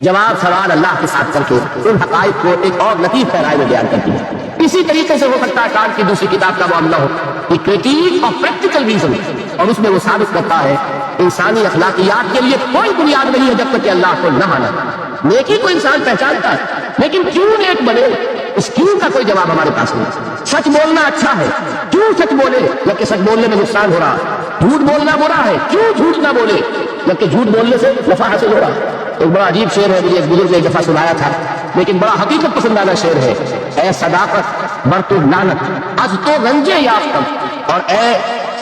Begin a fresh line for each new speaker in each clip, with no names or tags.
جواب سوال اللہ کے ساتھ کر کے ان حقائق کو ایک اور لطیف پیرائے میں بیان کرتی ہے۔ اسی طریقے سے ہو سکتا ہے کانٹ کی دوسری کتاب کا معاملہ ہو کہ کریٹیک اور پریکٹیکل ریزن، اور اس میں وہ ثابت کرتا ہے انسانی اخلاقیات کے لیے کوئی بنیاد نہیں ہے جب تک کہ اللہ کو نہ مانا۔ نیکی کو انسان پہچانتا ہے لیکن کیوں نیک بنے، اس کیوں کا کوئی جواب ہمارے پاس نہیں۔ سچ بولنا اچھا ہے، کیوں سچ بولے جبکہ سچ بولنے میں نقصان ہو رہا ہے؟ جھوٹ بولنا برا ہے، کیوں جھوٹ نہ بولے جبکہ جھوٹ بولنے سے نفع حاصل ہو رہا ہے؟ ایک بڑا عجیب شعر ہے، مجھے ایک بزرگ نے ایک دفعہ سنایا تھا، لیکن بڑا حقیقت پسندانہ شعر ہے۔ اے صداقت بر تو لعنت از تو رنجے یافتم، اور اے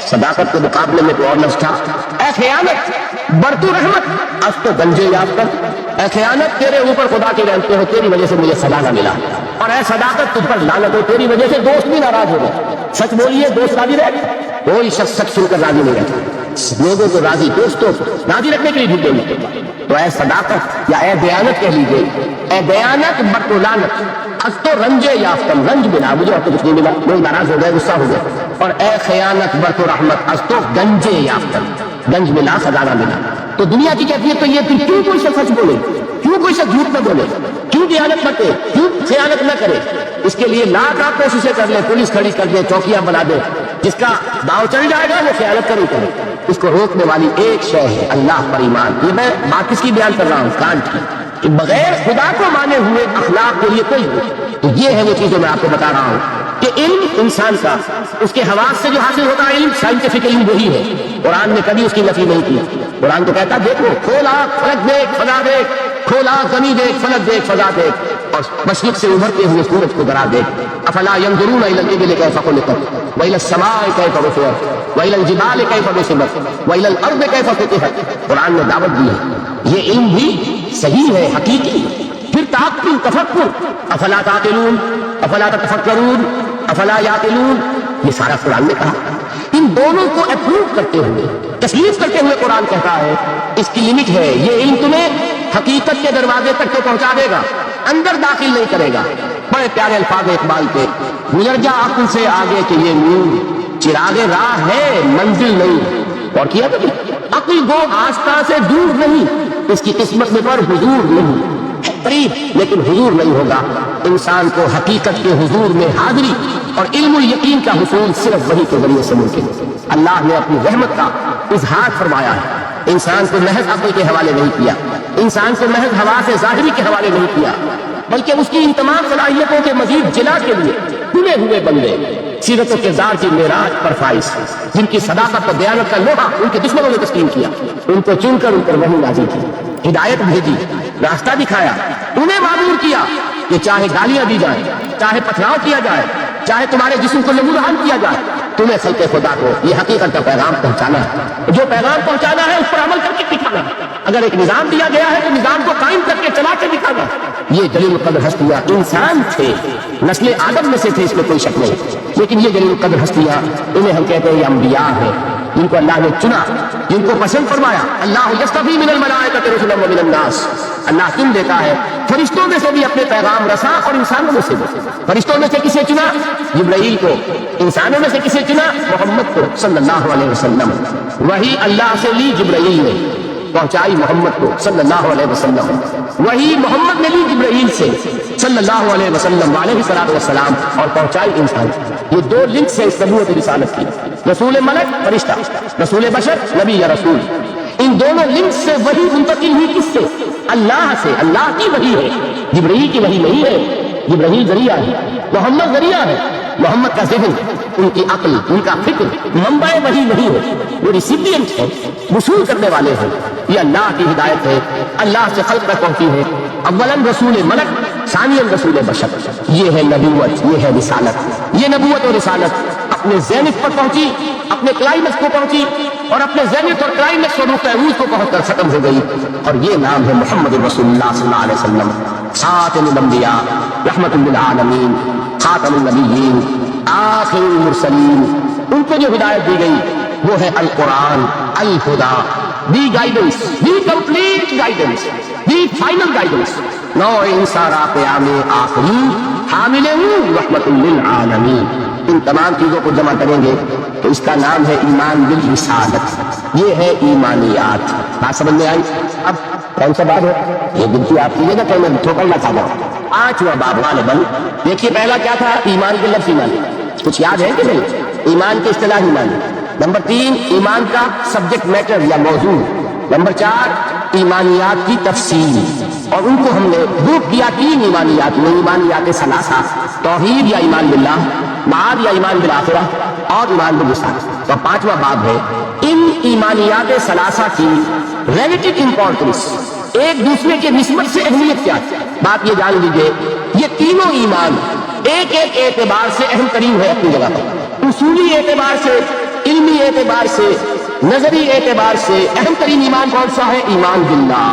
صداقت کے مقابلے میں تو اور لفظ تھا، اے خیانت بر تو رحمت از تو گنجے یافتم، اے خیانت تیرے اوپر خدا کی رحمتیں ہو، تیری وجہ سے مجھے سزا نہ ملا، اور اے صداقت تجھ پر لعنت ہو، تیری وجہ سے دوست بھی ناراض ہو گئے۔ سچ بولیے دوست راضی رہے، کوئی شخص سچ سن کر راضی نہیں رہتا، لوگوں کو راضی، دوستوں کو راضی رکھنے کے لیے جھوٹ بولنا پڑتا ہے۔ تو اے صداقت یا اے دیانت کہہ لیجیے، اے دیانت بر تو لعنت از تو رنجے یافتم، رنج ملا مجھے، اور تو کچھ نہیں ملا، لوگ ناراض ہو گئے، غصہ ہو گئے، اور اے خیانت بر تو رحمت از تو گنجے یافتم، گنج ملا سزا نہ ملا۔ تو دنیا کی کیفیت تو یہ تھی، کیوں کوئی شخص سچ بولے، کیوں کوئی شخص جھوٹ نہ بولے، کیوں دیانت کرتے، کیوں خیانت نہ کرے؟ اس کے لیے لاکھ کوششیں کر لے، پولیس کھڑی کر دے، چوکیاں بنا دے، جس کا داؤ چل جائے گا وہ خیانت کرے کرے۔ اس کو روکنے والی ایک شے ہے اللہ پر ایمان۔ یہ میں بات کس کی بیان کر رہا ہوں؟ کانٹ کی، کہ بغیر خدا کو مانے ہوئے اخلاق کے لیے کوئی تو یہ ہے وہ چیزیں میں آپ کو بتا رہا ہوں کہ علم انسان کا اس کے حواس سے جو حاصل ہوتا ہے علم، سائنٹیفک علم وہی ہے۔ قرآن نے کبھی اس کی نفی نہیں کی۔ قرآن تو کہتا دیکھو کھولا فلک دیکھ فضا دیکھ، کھولا زمین دیکھ فلک دیکھ فضا دیکھ، اور مشرق سے ابھرتے ہوئے سورج کو گرا دیکھ۔ افلا ينظرون الى الابل كيف خلقت والى السماء كيف رفعت والى الجبال كيف نصبت والى الارض كيف فتحت۔ قرآن نے دعوت دی ہے، یہ علم بھی صحیح ہے، حقیقی۔ پھر تعقل، تفکر، افلا تعقلون افلا تتفکرون افلا یعقلون، یہ سارا قرآن نے کہا۔ ان دونوں کو اپروو کرتے ہوئے، تسلیم کرتے ہوئے قرآن کہتا ہے اس کی لمٹ ہے، یہ علم تمہیں حقیقت کے دروازے تک تو پہنچا دے گا، اندر داخل نہیں کرے گا۔ بڑے پیارے الفاظ اقبال کے، گزر جا عقل سے آگے کہ یہ نور چراغ راہ ہے منزل نہیں، اور کیا کبھی عقل گو آستہ سے دور نہیں، اس کی قسمت میں پر حضور نہیں، قریب لیکن حضور نہیں ہوگا۔ انسان کو حقیقت کے حضور میں حاضری اور علم الیقین کا حصول صرف وحی کے ذریعے سے ممکن ہے۔ اللہ نے اپنی رحمت کا اظہار فرمایا ہے، انسان کو محض عقل کے حوالے نہیں کیا، انسان کو محض حواس ظاہری کے حوالے نہیں کیا، بلکہ اس کی ان تمام صلاحیتوں کے مزید جلا کے لیے چنے ہوئے بندے، سیرت و کردار کی معراج پر فائز، جن کی صداقت اور دیانت کا لوہا ان کے دشمنوں نے تسلیم کیا، ان کو چن کر ان پر وحی نازل کی، ہدایت بھیجی، راستہ دکھایا، انہیں معمور کیا کہ چاہے گالیاں دی جائیں، چاہے پتھراؤ کیا جائے، چاہے تمہارے جسم کو لہولہان کیا جائے، تمہیں خلق خدا کو یہ حقیقت کا پیغام پہنچانا ہے، جو پیغام پہنچانا ہے اس پر عمل کر کے دکھانا ہے۔ اگر ایک نظام دیا گیا ہے تو نظام کو قائم کر کے چلا کے دکھانا۔ یہ جلیل القدر ہستیاں انسان تھے، نسل آدم میں سے تھے، اس میں کوئی شک نہیں، لیکن یہ جلیل القدر ہستیاں انہیں ہم کہتے ہیں یہ انبیاء ہیں، جن کو اللہ نے چنا، جن کو پسند فرمایا۔ اللہ یصطفی من الملائکۃ رسلا ومن الناس، اللہ چن دیتا ہے فرشتوں میں سے بھی اپنے پیغام رساں اور انسانوں میں سے بھی۔ فرشتوں میں سے کسے چنا؟ جبرائیل کو۔ انسانوں میں سے کسے چنا؟ محمد کو صلی اللہ علیہ وسلم۔ وہی اللہ سے لی جبرائیل نے، پہنچائی محمد کو صلی اللہ علیہ وسلم، وہی محمد نے لی جبرائیل سے صلی اللہ علیہ وسلم علیہ الصلوۃ والسلام، اور پہنچائی انسان۔ یہ دو لنکس ہیں اس نبوت رسالت کی، رسول ملک فرشتہ، رسول بشر نبی یا رسول۔ ان دونوں لنکس سے وحی منتقل ہوئی کس سے؟ اللہ سے۔ اللہ کی وحی ہے، جبرائیل کی وحی نہیں ہے۔ جبرائیل ذریعہ ہے، محمد ذریعہ ہے۔ محمد کا ذہن، ان کی عقل، ان کا فکر منبع وحی نہیں ہے، وہ ریسیپینٹ ہے، وصول کرنے والے ہیں۔ یہ اللہ کی ہدایت ہے، اللہ سے خلق تک پہنچی ہے۔ اولاً رسول ملک، ثانیاً رسول بشر۔ یہ ہے نبوت، یہ ہے رسالت۔ یہ نبوت اور رسالت اپنے زینت پر پہنچی، اپنے کلائمیکس کو پہنچی، اور اپنے زینت اور کلائمیکس اور نقطہ عروج کو پہنچ کر ختم ہو گئی، اور یہ نام ہے محمد رسول اللہ صلی اللہ علیہ وسلم، خاتم الانبیاء، رحمت للعالمین، خاتم النبیین، آخر المرسلین۔ ان کو جو ہدایت دی گئی وہ ہے القرآن، الہدیٰ، the guidance, the complete guidance, the final guidance. نو انسارا قیام آخری حامل رحمت للعالمین۔ ان تمام چیزوں کو جمع کریں گے تو اس کا نام ہے ایمان بالرسالت، یہ ہے ایمانیات۔ بات سمجھ میں آئی؟ اب کون سا باب ہے یہ گنتی آپ کیجیے گا کہ میں ٹھوکر نہ کھا جاؤں. 5واں باب غالباً. دیکھیے پہلا کیا تھا؟ ایمان کے لفظ ایمان. کچھ یاد ہے کہ نہیں؟ ایمان کی اصطلاح ایمان. نمبر 3 ایمان کا سبجیکٹ میٹر یا موضوع. نمبر 4 ایمانیات کی تفصیل، اور ان کو ہم نے گروپ کیا 3 ایمانیات میں. ایمانیات ثلاثہ، توحید یا ایمان باللہ، معاد یا ایمان بالآخرہ، اور ایمان بالرسالہ. تو 5واں باب ہے ان ایمانیات ثلاثہ کی ریلیٹو امپورٹنس، ایک دوسرے کے نسبت سے اہمیت کیا ہے. بات یہ جان لیجیے یہ تینوں ایمان ایک ایک اعتبار سے اہم ترین ہے اپنی جگہ پر. اصولی اعتبار سے، علمی اعتبار سے، نظری اعتبار سے اہم ترین ایمان کون سا ہے؟ ایمان باللہ.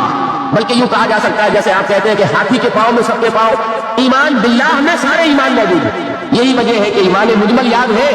بلکہ یوں کہا جا سکتا ہے جیسے آپ کہتے ہیں کہ ہاتھی کے پاؤں میں سب کے پاؤں، ایمان باللہ میں سارے ایمان موجود ہیں. یہی وجہ ہے کہ ایمان مجمل یاد ہے.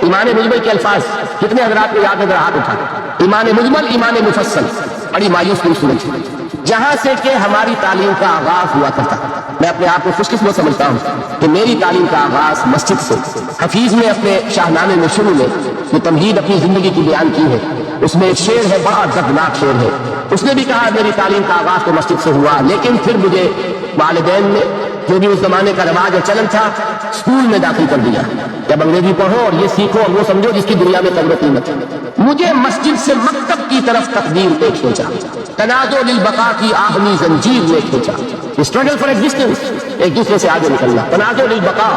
ایمان مجمل کے الفاظ کتنے حضرات کو یاد ہے؟ ہاتھ اٹھا. ایمان مجمل، ایمان مفصل. بڑی مایوس کن صورت ہے جہاں سے کہ ہماری تعلیم کا آغاز ہوا کرتا. میں اپنے آپ کو خوش قسمت سمجھتا ہوں کہ میری تعلیم کا آغاز مسجد سے. حفیظ نے اپنے شاہنامے میں شروع میں جو تمہید اپنی زندگی کی بیان کی ہے اس میں ایک شعر ہے، بڑا دردناک شعر ہے. اس نے بھی کہا میری تعلیم کا آغاز تو مسجد سے ہوا، لیکن پھر مجھے والدین نے جو بھی اس زمانے کا رواج اور چلن تھا اسکول میں داخل کر دیا. جب انگریزی پڑھو اور یہ سیکھو اور وہ سمجھو جس کی دنیا میں قدر و قیمت ہے. مجھے مسجد سے مکتب کی طرف تقدیر ایک سوچا، تنازع للبقاء کی آہنی زنجیر میں کھینچا. اسٹرگل فار ایگزسٹنس، ایک دوسرے سے آگے نکلنا. تنازع للبقاء،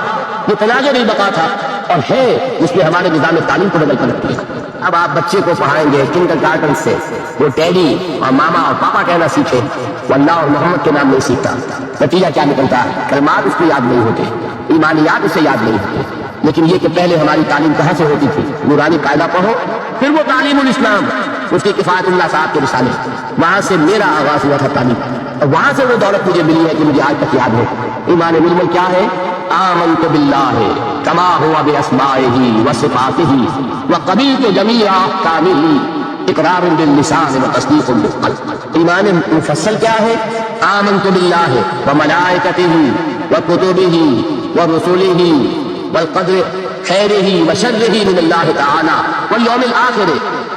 یہ تنازع للبقاء تھا اور ہے جس نے ہمارے نظام تعلیم کو بدل کر رکھ دیا. اب آپ بچے کو پڑھائیں گے کنڈر گارڈن سے، وہ ڈیڈی اور ماما اور پاپا کہنا سیکھے، وہ اللہ اور محمد کے نام نہیں سیکھتا. نتیجہ کیا نکلتا ہے؟ کلمات اس کو یاد نہیں ہوتے، ایمانیات اسے یاد نہیں ہوتے. لیکن یہ کہ پہلے ہماری تعلیم کہاں سے ہوتی تھی؟ نورانی قاعدہ پڑھو، پھر وہ تعلیم الاسلام، اس کی کفایت اللہ صاحب کے رسالے، وہاں سے میرا آغاز ہوا تھا تعلیم، اور وہاں سے وہ دولت مجھے ملی ہے کہ مجھے آج تک یاد ہے. ایمان مجمل کیا ہے؟ آمنت باللہ کما ہوا باسمائہ وصفاتہ وقبلت جمیع احکامہ اقرار باللسان وتصدیق بالقلب. ایمان مفصل کیا ہے؟ آمنت باللہ وملائکتہ وکتبہ ورسلہ والقدر خیرہ وشرہ من اللہ تعالی والیوم الآخر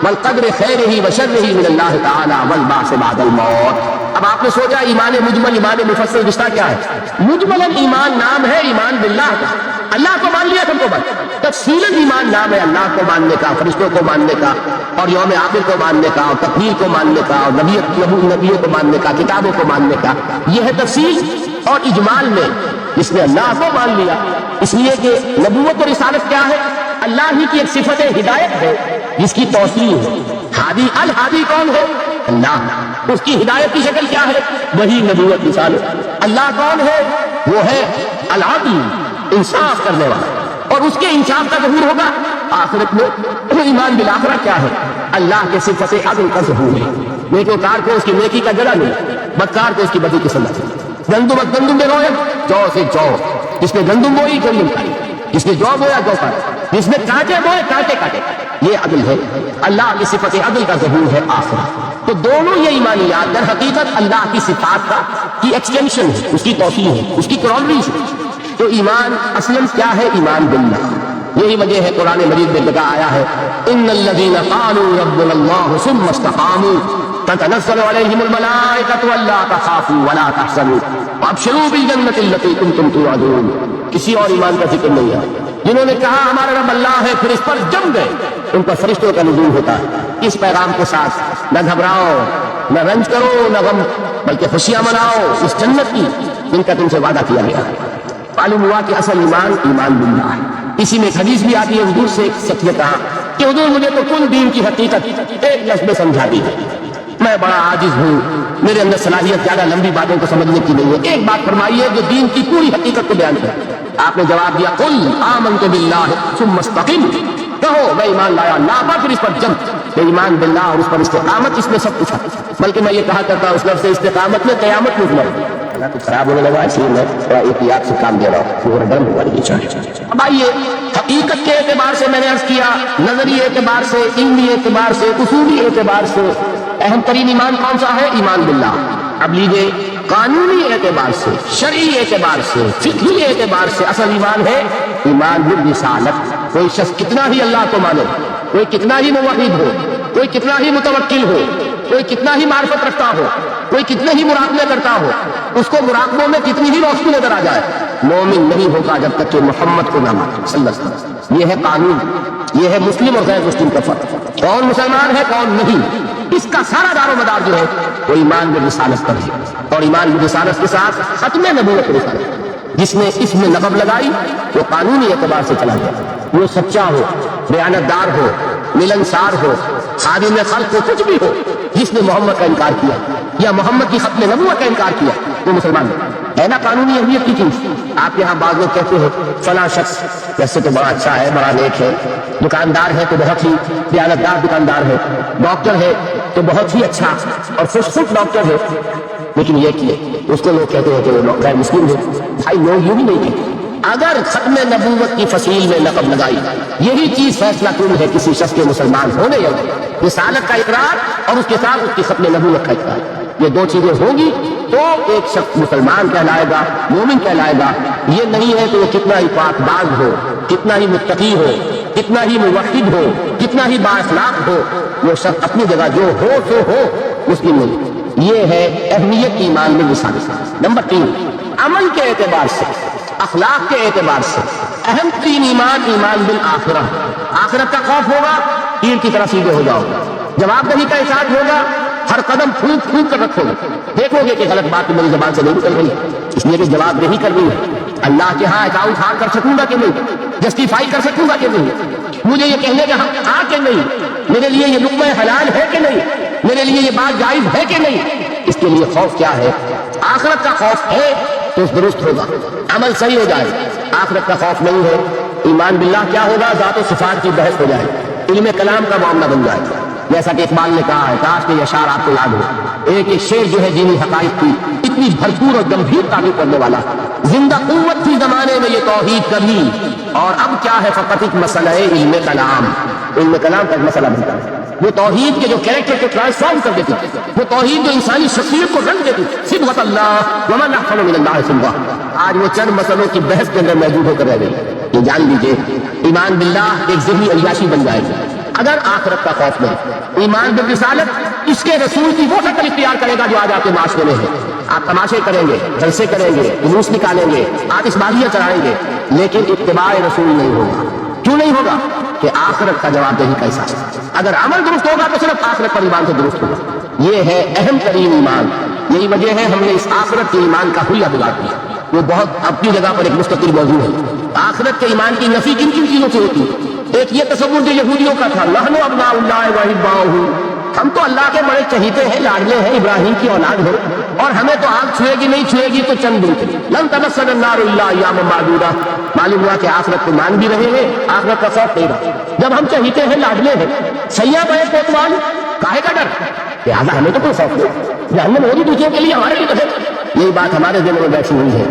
والقدر خیرہ وشرہ من اللہ تعالی والبعث بعد الموت. اب آپ نے سوچا ایمان مجمل ایمان مفصل رشتہ کیا ہے؟ مجمل ایمان نام ہے ایمان باللہ کا، اللہ کو مان لیا سب کو بس. تفصیل ایمان نام ہے اللہ کو ماننے کا، فرشتوں کو ماننے کا، اور یوم آخر کو ماننے کا، اور تقدیر کو ماننے کا، اور نبیوں کو ماننے کا، کتابوں کو ماننے کا. یہ ہے تفصیل. اور اجمال میں اس نے اللہ کو مان لیا، اس لیے کہ نبوت اور رسالت کیا ہے؟ اللہ ہی کی ایک صفت ہدایت ہے جس کی توسیع ہے. ہادی الہادی کون ہے؟ اللہ. اس کی ہدایت کی شکل کیا ہے؟ وہی نبوت رسالت. اللہ کون ہے؟ وہ ہے العدل، انصاف کرنے والا، اور اس کے انصاف کا ظہور ہوگا آخرت میں. ایمان بالآخرہ کیا ہے؟ اللہ کے صفت عدل کا ظہور ہے. نیکوکار کو اس کی نیکی کا جلا ملے، بدکار کو اس کی بدی کی سزا ملے. گندم گندم میں روئے، جو سے جو، جس نے گندم بوئی گندم کھائی، جس نے جو بویا جو کھائی، جس نے کانٹے بوئے کانٹے کاٹے. یہ عدل ہے. اللہ کی صفت عدل کا ظہور ہے آخرت. تو دونوں یہ ایمانیات در حقیقت اللہ کی صفات کی ایکسٹینشن ہے، اس کی توسیع ہے، اس کی کرونریز ہے. تو ایمان اصلاً کیا ہے؟ ایمان باللہ. یہی وجہ ہے قرآن مجید میں لکھا آیا ہے ان الذین قالوا ربنا اللہ ثم استقاموا تتنزل علیہم الملائکۃ الا تخافوا ولا تحزنوا وابشروا بالجنۃ التي کنتم توعدون. کسی اور ایمان کا ذکر نہیں ہے. جنہوں نے کہا ہمارا رب اللہ ہے پھر اس پر جم گئے، ان پر فرشتوں کا نزول ہوتا ہے اس پیغام کے ساتھ، نہ گھبراؤ، نہ رنج کرو، نہ غم، بلکہ خوشیاں مناؤ اس جنت کی جن کا تم سے وعدہ کیا گیا ہے. معلوم ہوا کہ اصل ایمان ایمان باللہ ہے. اسی میں ایک حدیث بھی آتی ہے، حضور سے ایک شخص نے کہا کہ حضور مجھے تو کل دین کی حقیقت ایک لفظ میں سمجھا دی ہے، میں بڑا عاجز ہوں، میرے اندر صلاحیت زیادہ لمبی باتوں کو سمجھنے کی نہیں ہے، ایک بات فرمائیے جو دین کی پوری حقیقت کو بیان کرے. آپ نے جواب دیا قل آمنت باللہ ثم استقم، کہو میں ایمان لایا اللہ پر پھر اس پر جم. ایمان باللہ اور اس پر استقامت، اس میں سب کچھ ہے. بلکہ میں یہ کہا کرتا ہوں اس لفظ سے استقامت میں قیامت میں تو خراب ہونے لگا، اس لیے میں تھوڑا احتیاط سے کام دے رہا ہوں، پورا گرم ہوا نہیں چاہیے. اب آئیے حقیقت کے اعتبار سے میں نے عرض کیا، نظری اعتبار سے، علمی اعتبار سے، اصولی اعتبار سے اہم ترین ایمان کون سا ہے؟ ایمان باللہ. اب لیجیے قانونی اعتبار سے، شرعی اعتبار سے، فقہی اعتبار سے اصل ایمان ہے ایمان بالرسالت. کوئی شخص کتنا ہی اللہ کو مانے، کوئی کتنا ہی موحد ہو، کوئی کتنا ہی متوکل ہو، کوئی کتنا ہی معرفت رکھتا ہو، کوئی کتنے ہی مراقبے کرتا ہو، اس کو مراقبوں میں کتنی ہی روشنی نظر آ جائے، مومن نہیں ہوگا جب تک کہ محمد کو نہ مانے صلی اللہ علیہ وسلم۔ یہ ہے قانون، یہ ہے مسلم اور غیر مسلم کا فرق، کون مسلمان ہے کون نہیں۔ اس کا سارا دار و مدار جو ہے وہ ایمان بالرسالت پر ہے، اور ایمان بالرسالت کے ساتھ ختم نبوت رسالت۔ جس نے اس میں لقب لگائی وہ قانونی اعتبار سے چلا گیا، وہ سچا ہو، دیانتدار ہو، ملنسار ہو، خادم خلق ہو، کچھ بھی ہو، جس نے محمد کا انکار کیا یا محمد کی ختم نبوت کا انکار کیا وہ مسلمان ہے نا۔ قانونی اہمیت کی چیز۔ آپ یہاں بعض لوگ کہتے ہیں فلاں شخص ویسے تو بڑا اچھا ہے، بڑا نیک ہے، دکاندار ہے تو بہت ہی دیانتدار دکاندار ہے، ڈاکٹر ہے تو بہت ہی اچھا اور خوش خود ڈاکٹر ہے، لیکن یہ کہ اس کو لوگ کہتے ہیں کہ وہ غیر مسلم ہے۔ بھائی لوگ یوں بھی نہیں کہتے۔ اگر ختم نبوت کی فصیل میں لقب لگائی، یہی چیز فیصلہ کن ہے کسی شخص کے مسلمان ہونے یا رسالت کا اقرار اور اس کے ساتھ اس کی ختم نبوت کا اقرار، یہ دو چیزیں ہوں گی تو ایک شخص مسلمان کہلائے گا، مومن کہلائے گا۔ یہ نہیں ہے کہ وہ کتنا ہی پاک باز ہو، کتنا ہی متقی ہو، کتنا ہی موحد ہو، کتنا ہی بااخلاق ہو، وہ شخص اپنی جگہ جو ہو سو ہو مسلم نہیں۔ یہ ہے اہمیت ایمان میں رسالت۔ نمبر 3، عمل کے اعتبار سے، اخلاق کے اعتبار سے اہم ترین ایمان، ایمان بالآخرہ۔ آخرت کا خوف ہوگا، تیر کی طرح سیدھے ہو جاؤ گے۔ جواب دہی کا احساس ہوگا، ہر قدم پھونک پھونک کر رکھو گے، دیکھو گے کہ غلط بات میری زبان سے نہیں نکل رہی، اس لیے کہ جواب دہی کرنی ہے۔ اللہ کے ہاں اکاؤنٹ ہار کر سکوں گا کہ نہیں، جسٹیفائی کر سکوں گا کہ نہیں، مجھے یہ کہنے کا حق ہاں کہ نہیں، میرے لیے یہ لقمہ حلال ہے کہ نہیں، میرے لیے یہ بات جائز ہے کہ نہیں۔ اس کے لیے خوف کیا ہے؟ آخرت کا خوف ہے تو درست ہوگا، عمل صحیح ہو جائے۔ آخرت کا خوف نہیں ہے، ایمان باللہ کیا ہوگا؟ ذات و صفات کی بحث ہو جائے، علم کلام کا معاملہ بن جائے، جیسا کہ اقبال نے کہا ہے، کاش کہ یہ اشعار آپ کو یاد ہو۔ ایک ایک شعر جو ہے دینی حقائق کی اتنی بھرپور اور گمبھیر تعریف کرنے والا، زندہ قوت تھی زمانے میں یہ توحید کبھی، اور اب کیا ہے فقط ایک مسئلہ علم کلام، علم کلام کا ایک مسئلہ بنتا ہے۔ وہ توحید کے جو کریکٹر کو ٹرانسفارم کر دیتی، وہ توحید جو انسانی شخصیت کو رنگ دیتی، صبغۃ اللہ ومن احسن من اللہ صبغہ، آج وہ چند مسئلوں کی بحث کے اندر موجود ہو کر رہ گئی۔ یہ جان لیجیے ایمان باللہ ایک ذہنی عیاشی بن جائے گی اگر آخرت کا خوف نہیں۔ ایمان بالرسالت اس کے رسول کی وہ شکل اختیار کرے گا جو آج آپ کے معاشرے میں ہے۔ آپ تماشے کریں گے، جلسے کریں گے، جلوس نکالیں گے، آتشبازیاں چلائیں گے، لیکن اتباع رسول نہیں ہوگا۔ کیوں نہیں ہوگا؟ کہ آخرت کا جواب دہی کا احساس۔ اگر عمل درست ہوگا تو صرف آخرت پر ایمان سے درست ہوگا۔ یہ ہے اہم ترین ایمان۔ یہی وجہ ہے ہم نے اس آخرت کے ایمان کا حلیہ بگاڑ دیا، وہ بہت اپنی جگہ پر ایک مستقل موضوع ہے۔ آخرت کے ایمان کی نفی کن کن چیزوں سے ہوتی ہے؟ ایک یہ تصور جو یہودیوں کا تھا، نحن ابناء اللہ واحباؤہ، ہم تو اللہ کے بڑے چہیتے ہیں، لاڈلے ہیں، ابراہیم کی اولاد ہیں، اور ہمیں تو آگ چھوئے گی نہیں، چھوئے گی تو چند دن کے لیے۔ لن تمسنا النار الا ایاما معدودہ۔ معلوم ہوا کہ آخرت کو مان بھی رہے ہیں، آخرت کا خوف نہیں رہا۔ جب ہم چہیتے ہیں، لاڈلے ہیں، سیاں بے کوتوال، کاہے کا ڈر؟ لہٰذا ہمیں تو کوئی خوف نہیں، جہنم ہوگی دوسروں کے لیے، ہمارے لیے تو ہے۔ یہی بات ہمارے ذہن میں بیٹھی ہوئی ہے،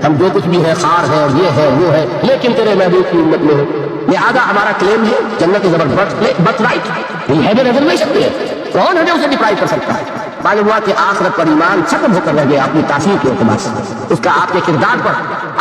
ہم جو کچھ بھی ہے، خار ہے اور یہ ہے وہ ہے، لیکن تیرے محبوب کی امت میں ہے، لہٰذا ہمارا کلیم ہے جنت کی زبردست برتھ رائٹ، یہ ہے ریزرویشن پہ ہے، کون ہے جو اسے ڈپرائیو کر سکتا ہے؟ معلوم ہوا کہ آخرت پر ایمان ختم ہو کر رہ گیا اپنی تاثیر کے اعتبار سے، اس کا آپ کے کردار پر،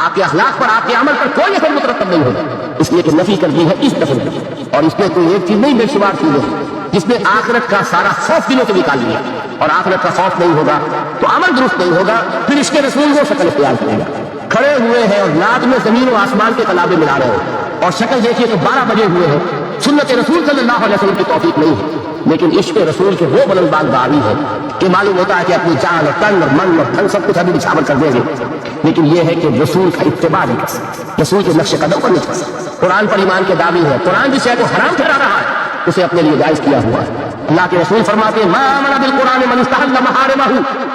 آپ کے اخلاق پر، آپ کے عمل پر کوئی اثر مترتب نہیں ہوگا، اس لیے کہ نفی کر دی ہے اس دفعہ کی، اور اس میں کوئی ایک چیز نہیں، بے شمار چیزیں جس نے آخرت کا سارا خوف دلوں سے نکال دیا، اور آخرت کا خوف نہیں ہوگا تو عمل درست نہیں ہوگا، پھر اس کے رسول وہ شکل اختیار کرے گا۔ کھڑے ہوئے ہیں اور ناد میں زمین و آسمان کے تلابے ملا رہے ہیں، اور شکل دیکھیے تو 12 بجے ہوئے ہیں، سنت رسول صلی اللہ علیہ وسلم کی توفیق نہیں ہے، لیکن عشق رسول کے وہ بلند بال دعوی ہے کہ معلوم ہوتا ہے کہ اپنی جان اور تن اور من اور دھن سب کچھ ابھی نچھاور کر دیں گے، لیکن یہ ہے کہ رسول کا اتباع نہیں کر سکتے، رسول کے نقش قدم پر نہیں چل سکتے۔ قرآن پر ایمان کے دعوی ہے، قرآن جس شے کو حرام ٹھہرا رہا ہے اسے اپنے لیے جائز کیا ہوا ہے۔ اللہ کے رسول فرماتے ہیں ما آمن بالقرآن من استحل محارمہ،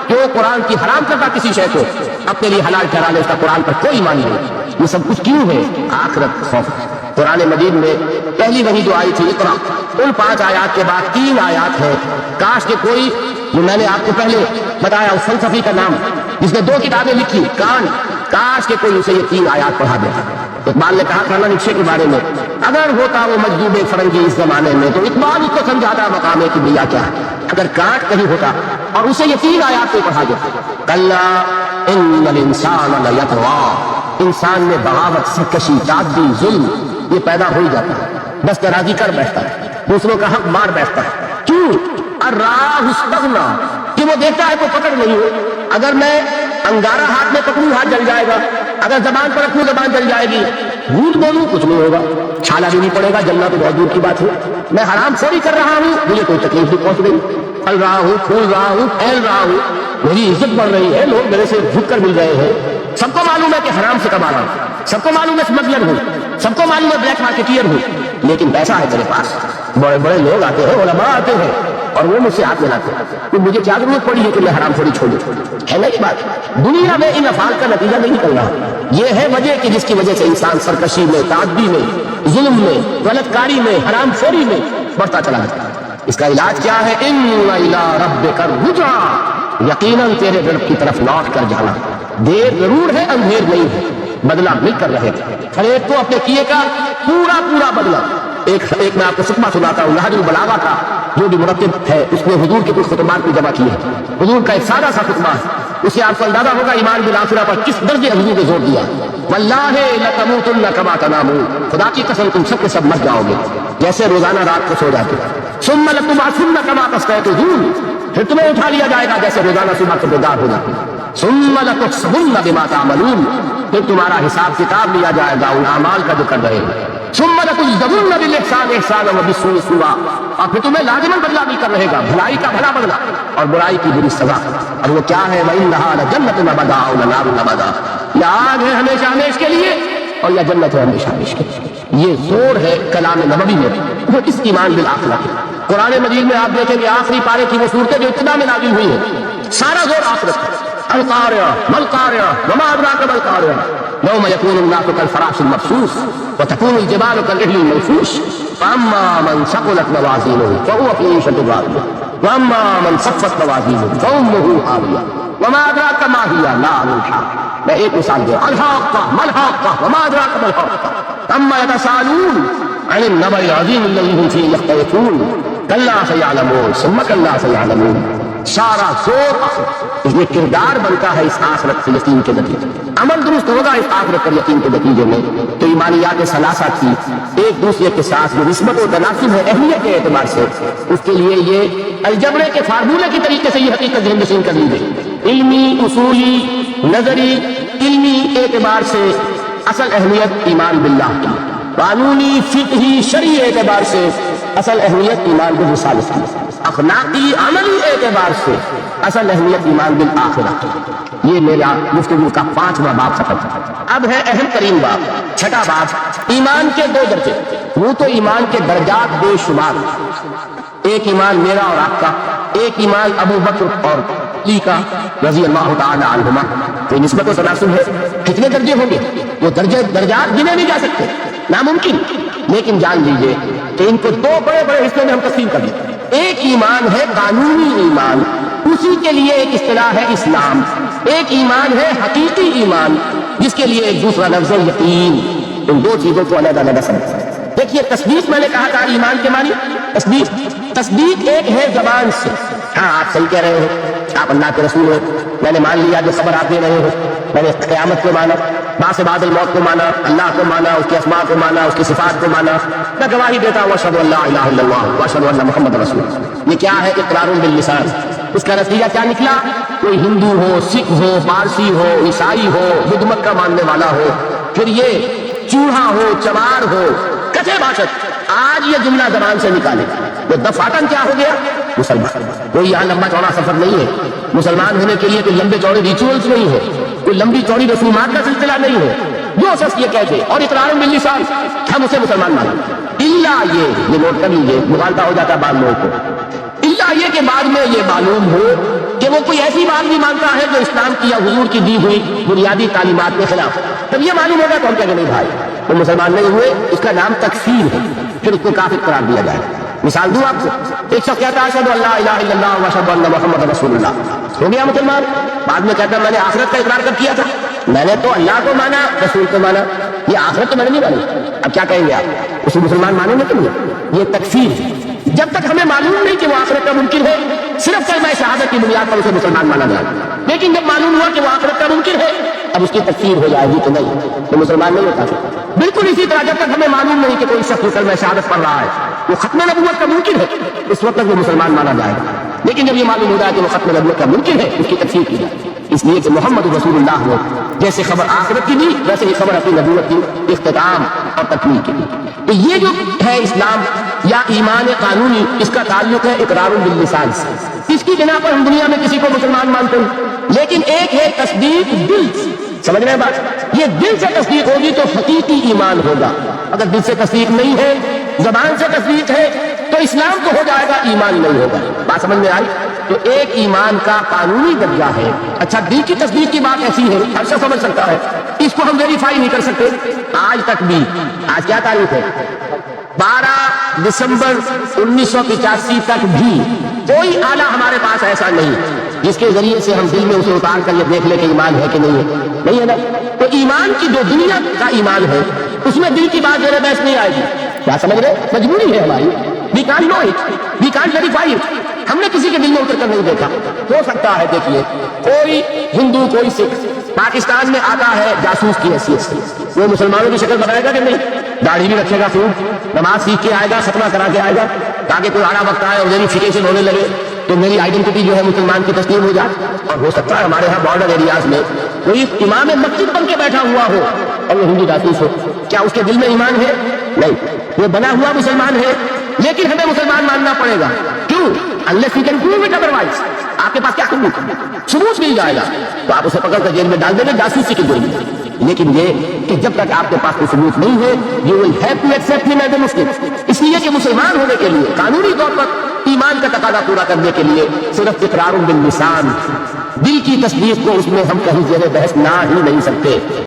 جو قرآن کی حرام کرتا کسی شے کو اپنے لیے حلال ٹھہرا لے، اس کا قرآن پر کوئی ایمان نہیں۔ یہ سب کچھ کیوں ہے؟ آخرت خوف۔ قرآن مجید میں پہلی وحی جو آئی تھی اقرا، ان 5 آیات کے بعد 3 آیات ہے، کاش کہ کوئی، جو میں نے آپ کو پہلے بتایا اس فلسفی کا نام جس نے 2 کتابیں لکھی، کاش کہ کوئی اسے یہ 3 آیات پڑھا دے۔ اقبال نے کہا کرنا نقشے کے بارے میں، اگر ہوتا وہ مجذوب فرنگی اس زمانے میں تو اقبال اس کو سمجھاتا مقام کبریا کیا ہے۔ اگر کانٹ کہیں ہوتا اور اسے یہ 3 آیات کو پڑھا دیتا، کلا ان الانسان لیطغی، انسان میں بغاوت، سرکشی، تعدی، ظلم یہ پیدا ہو ہی جاتا ہے، بس درازی کر بیٹھتا ہے، دوسروں کا حق مار بیٹھتا ہے۔ کیوں؟ الراہ استغنا، کہ وہ دیکھتا ہے کوئی پکڑ نہیں ہو. اگر میں انگارہ ہاتھ میں پکڑوں ہاتھ جل جائے گا, اگر زبان پر رکھوں زبان جل جائے گی, جھوٹ بولوں کچھ نہیں ہوگا, چھالا بھی نہیں پڑے گا, جلنا تو بہت دور کی بات ہے. میں حرام خوری کر رہا ہوں, مجھے کوئی تکلیف نہیں پہنچ رہی, پھل رہا ہوں, پھول رہا ہوں, پھیل رہا ہوں, میری عزت بڑھ رہی ہے, لوگ میرے سے جھک کر مل رہے ہیں. سب کو معلوم ہے کہ حرام سے کما رہا ہوں, سب کو معلوم ہے اسمگلر ہوں, سب کو معلوم ہے بلیک مارکیٹیئر ہوں, لیکن پیسہ ہے میرے پاس. بڑے بڑے لوگ آتے ہیں, علماء آتے ہیں, اور وہ مجھ سے ہاتھ ملاتے ہیں. تو مجھے کیا ضرورت پڑی ہے کہ میں حرام خوری چھوڑوں؟ ہے نا یہ بات. دنیا میں ان افعال کا نتیجہ نہیں نکل رہا. یہ ہے وجہ کہ جس کی وجہ سے انسان سرکشی میں, تعدی میں, ظلم میں, غلط کاری میں, حرام خوری میں بڑھتا چلا جاتا ہے. اس کا علاج کیا ہے؟ ان الی ربک الرجع, یقیناً تیرے رب کی طرف لوٹ کر جانا. دیر ضرور ہے, اندھیر نہیں ہے, بدلہ مل کر رہے گا. ہر ایک کو اپنے کیے کا پورا پورا بدلہ. ایک میں آپ کو خطبہ سناتا ہوں, نہج البلاغہ کا جو بھی مرتب ہے اس نے حضور کے کچھ خطبات کو جمع کیے ہیں. حضور کا ایک سادہ سا خطبہ ہے, اسے آپ کو اندازہ ہوگا ایمان بالآخرہ پر کس درجے حضور نے زور دیا. واللہ لتموتن کما تنامون, خدا کی قسم تم سب کے سب مر جاؤ گے جیسے روزانہ رات کو سو جاتے. ثم لتبعثن کما تستيقظون, پھر تمہیں اٹھا لیا جائے گا جیسے روزانہ صبح کو بیدار ہو جاتے. ثم لتحسبن بما تعملون, پھر تمہارا حساب کتاب لیا جائے گا ان اعمال کا جو کر رہے ہیں. ثم لتجزون بالاحسان احسانا وبالسوء سوءا, اور پھر تمہیں لازماً بدلہ بھی کر رہے گا, بھلائی کا بھلا بدلہ اور برائی کی بری سزا. اور وہ کیا ہے؟ وَإِنَّهَا لَجَنَّةٌ أَبَدًا أَوْ لَنَارٌ أَبَدًا, یا آگ ہے ہمیشہ ہمیش کے لیے اور یا جنت ہے ہمیشہ ہمیش کے لیے. یہ زور ہے کلام نبوی میں, وہ اس ایمان بالآخرہ. قرآن مجید میں آپ دیکھیں گے آخری پارے کی وہ صورتیں جو ابتدا میں نازل ہوئی ہیں, سارا زور آخرت ہے. القارعہ مالقارعہ وما ادراک مالقارعہ یوم یکون الناس کالفراش المبثوث وتکون الجبال کالعہن المنفوش فاما من ثقلت موازینہ فهو فی عیشۃ راضیہ واما من خفت موازینہ فامہ ہاویہ وما ادراک ما ہی نار حامیہ. میں ایک مثال دے, الحاقہ مالحاقہ وما ادراک مالحاقہ اما یتساءلون عن النبأ العظیم الذی هم فیہ یختلفون کلا سیعلمون ثم کلا سیعلمون. سارا زور آخرت, اس لیے کردار بنتا ہے اس آخرت سے یقین کے نتیجے. عمل درست ہوگا اس آخرت پر یقین کے نتیجے میں. تو ایمانیات ثلاثہ کی ایک دوسرے کے ساتھ جو نسبت و تناسب ہے اہمیت کے اعتبار سے, اس کے لیے یہ الجبرے کے فارمولے کی طریقے سے یہ حقیقت ذہن نشین کر لی گئی. علمی, اصولی, نظری, علمی اعتبار سے اصل اہمیت ایمان باللہ کی, قانونی, فقہی, شرعی اعتبار سے اصل اہمیت ایمان بالرسالہ کی, اخلاقی عملی اعتبار سے اصل اہمیت ایمان بالآخرہ. یہ میرا گفتگو کا 5واں باب ختم. اب ہے اہم ترین باب, چھٹا باب, ایمان کے 2 درجے. وہ تو ایمان کے درجات بے شمار, ایک ایمان میرا اور آپ کا, ایک ایمان ابو بکر اور علی کا رضی اللہ تعالی عنہما. تو نسبت و تناسب ہے, کتنے درجے ہوں گے؟ وہ درجات گنے نہیں جا سکتے, ناممکن. لیکن جان لیجئے کہ ان کو 2 بڑے بڑے حصوں میں ہم تقسیم کر دیں. ایک ایمان ہے قانونی ایمان, اسی کے لیے ایک اصطلاح ہے اسلام. ایک ایمان ہے حقیقی ایمان, جس کے لیے ایک دوسرا لفظ ہے یقین. ان 2 چیزوں کو علیحدہ علیحدہ سمجھیں. دیکھیے تصدیق, میں نے کہا تھا ایمان کے معنی تصدیق ایک ہے زبان سے. ہاں آپ صحیح کہہ رہے ہو, آپ اللہ کے رسول ہو, میں نے مان لیا جو خبر آپ دے رہے ہو, میں نے قیامت کو مانا, بعد بعد الموت کو مانا, اللہ کو مانا, اس کے اسماء کو مانا, اس کی صفات کو مانا. میں گواہی دیتا ہوں اشہد ان لا الہ الا اللہ واشہد ان محمد رسول اللہ. یہ کیا ہے؟ اقرار باللسان. اس کا نتیجہ کیا نکلا؟ کوئی ہندو ہو, سکھ ہو, پارسی ہو, عیسائی ہو, بدھ مت کا ماننے والا ہو, پھر یہ چوہا ہو, چمار ہو, کچے باشد, آج یہ جملہ زبان سے نکالے تو دفعتاً کیا ہو گیا؟ مسلمان. کوئی یہاں لمبا چوڑا سفر نہیں ہے. مسلمان ہونے کے لیے کوئی لمبے چوڑے ریچولز نہیں ہے, کوئی لمبی چوڑی رسومات کا سلسلہ نہیں ہے. جو شخص یہ کہتے اور اقرار باللسان ہم اسے مسلمان مانیں, اللہ یہ نوٹ کر لیجیے, مغالطہ ہو جاتا ہے بعض لوگوں کو, اللہ یہ کہ بعد میں یہ معلوم ہو کہ وہ کوئی ایسی بات بھی مانتا ہے جو اسلام کی یا حضور کی دی ہوئی بنیادی تعلیمات کے خلاف. جب یہ معلوم ہوگا تو ہم کہیں نہیں بھائی وہ مسلمان نہیں ہوئے, اس کا نام تکفیر ہے, پھر اس کو کافر قرار دیا جائے. مثال دوں آپ کو, ایک شخص کہتا ہے اشہد ان لا الہ الا اللہ واشہد ان محمد رسول اللہ, ہو گیا مسلمان. بعد میں کہتا ہے میں نے آخرت کا اقرار کب کیا تھا؟ میں نے تو اللہ کو مانا, رسول کو مانا, یہ آخرت تو میں نے نہیں مانی. اب کیا کہیں گے آپ, اسے مسلمان مانیں گے کہ نہیں؟ یہ تکفیر ہے. جب تک ہمیں معلوم نہیں کہ وہ آخرت کا ممکن ہے, صرف کلمہ شہادت کی بنیاد پر اسے مسلمان مانا جائے. لیکن جب معلوم ہوا کہ وہ آخرت کا ممکن ہے, اب اس کی تکفیر ہو جائے گی تو نہیں, تو مسلمان نہیں ہوتا. بالکل اسی طرح جب تک ہمیں معلوم نہیں کہ کوئی شخص کلمہ شہادت پڑھ رہا ہے, وہ ختم نبوت کا ممکن ہے, اس وقت تک وہ مسلمان مانا جائے گا. لیکن جب یہ معلوم ہوتا ہے کہ وہ ختم نبوت کا ممکن ہے اس کی تفسیر کی جائے، اس لیے کہ محمد رسول اللہ نے جیسے خبر آخرت کی دی ویسے ہی خبر اپنی نبوت کی اختتام اور تکمیل کی دی۔ تو یہ جو ہے اسلام یا ایمان قانونی، اس کا تعلق ہے اقرار باللسان سے، اس کی بنا پر ہم دنیا میں کسی کو مسلمان مانتے ہیں، لیکن ایک ہے تصدیق دل سے، سمجھ رہے ہیں بات؟ یہ دل سے تصدیق ہوگی تو حقیقی ایمان ہوگا، اگر دل سے تصدیق نہیں ہے، زبان سے تصدیق ہے تو اسلام تو ہو جائے گا، ایمان نہیں ہوگا۔ بات سمجھ میں آئی؟ تو ایک ایمان کا قانونی درجہ ہے۔ اچھا دل کی تصدیق کی بات ایسی ہے، ہر شخص سمجھ سکتا ہے، اس کو ہم ویریفائی نہیں کر سکتے۔ آج تک بھی، آج کیا تاریخ ہے؟ 12 دسمبر 1985 تک بھی کوئی آلہ ہمارے پاس ایسا نہیں جس کے ذریعے سے ہم دل میں اسے اتار کر یہ دیکھ لیں کہ ایمان ہے کہ نہیں ہے، نہیں ہے نا؟ تو ایمان کی جو دنیا کا ایمان ہے اس میں دل کی بات زیر بحث نہیں آئے گی۔ کیا سمجھ رہے؟ مجبوری ہے ہماری، we can't know it, we can't verify it۔ ہم نے کسی کے دل میں اتر کر نہیں دیکھا۔ ہو سکتا ہے دیکھیے کوئی ہندو کوئی سکھ پاکستان میں آتا ہے جاسوس کی حیثیت سے، وہ مسلمانوں کی شکل بنائے گا کہ نہیں؟ داڑھی بھی رکھے گا، خوب نماز سیکھ کے آئے گا، ختمہ کرا کے آئے گا، تاکہ کوئی آڑا وقت آئے اور ویریفیکیشن ہونے لگے تو میری آئیڈینٹی جو ہے مسلمان کی تسلیم ہو جائے۔ اور ہو سکتا ہے ہمارے ہاں بارڈر ایریاز میں کوئی امام مسجد بن کے بیٹھا ہوا ہو اور وہ ہندو جاسوس ہو، کیا اس کے دل میں ایمان ہے؟ نہیں، وہ بنا ہوا مسلمان ہے لیکن ہمیں مسلمان ماننا پڑے گا۔ کیوں؟ unless we can prove it otherwise۔ آپ کے پاس کیا ثبوت مل جائے گا تو آپ اسے پکڑ کر جیل میں ڈال دیں گے جاسوسی کی جرم میں۔ لیکن یہ کہ جب تک آپ کے پاس کوئی ثبوت نہیں ہے you will have to accept him as a Muslim۔ اس لیے کہ مسلمان ہونے کے لیے قانونی طور پر ایمان کا تقاضا پورا کرنے کے لیے صرف اقرار باللسان، دل کی تصدیق کو اس میں ہم کہیں زیر بحث نہ ہی نہیں سکتے۔